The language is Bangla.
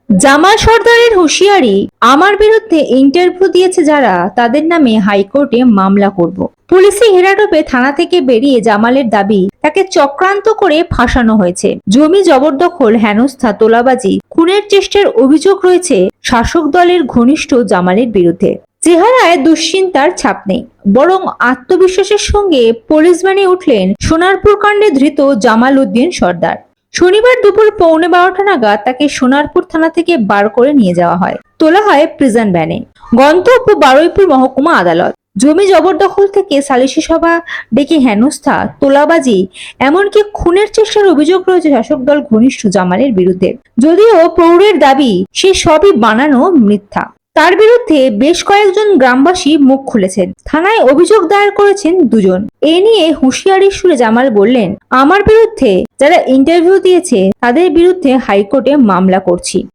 জামাল সর্দারের হুঁশিয়ারি, আমার বিরুদ্ধে ইন্টারভিউ দিয়েছে যারা তাদের নামে হাইকোর্টে মামলা করব। পুলিশি হেরাটোপে থানা থেকে বেরিয়ে জামালের দাবি তাকে চক্রান্ত করে ফাঁসানো হয়েছে। জমি জবরদখল, হেনস্থা, তোলাবাজি, খুনের চেষ্টার অভিযোগ রয়েছে শাসক দলের ঘনিষ্ঠ জামালের বিরুদ্ধে। চেহারায় দুশ্চিন্তার ছাপ নেই, বরং আত্মবিশ্বাসের সঙ্গে পুলিশ বানিয়ে উঠলেন সোনারপুর কাণ্ডে ধৃত জামাল উদ্দিন সর্দার। শনিবার দুপুর 11:15 নাগাদ তাকে সোনারপুর থানা থেকে বার করে নিয়ে যাওয়া হয়, তোলা হয় প্রিজন ভ্যানে। গন্তব্য বারুইপুর মহকুমা আদালত। জমি জবরদখল থেকে সালিশি সভা ডেকে হেনস্থা, তোলাবাজি, এমনকি খুনের চেষ্টার অভিযোগ রয়েছে শাসক দল ঘনিষ্ঠ জামালের বিরুদ্ধে। যদিও প্রৌঢ়ের দাবি সে সবই বানানো, মিথ্যা। তার বিরুদ্ধে বেশ কয়েকজন গ্রামবাসী মুখ খুলেছেন, থানায় অভিযোগ দায়ের করেছেন দুজন। এ নিয়ে হুঁশিয়ারির সুরে জামাল বললেন, আমার বিরুদ্ধে যারা ইন্টারভিউ দিয়েছে তাদের বিরুদ্ধে হাইকোর্টে মামলা করছি।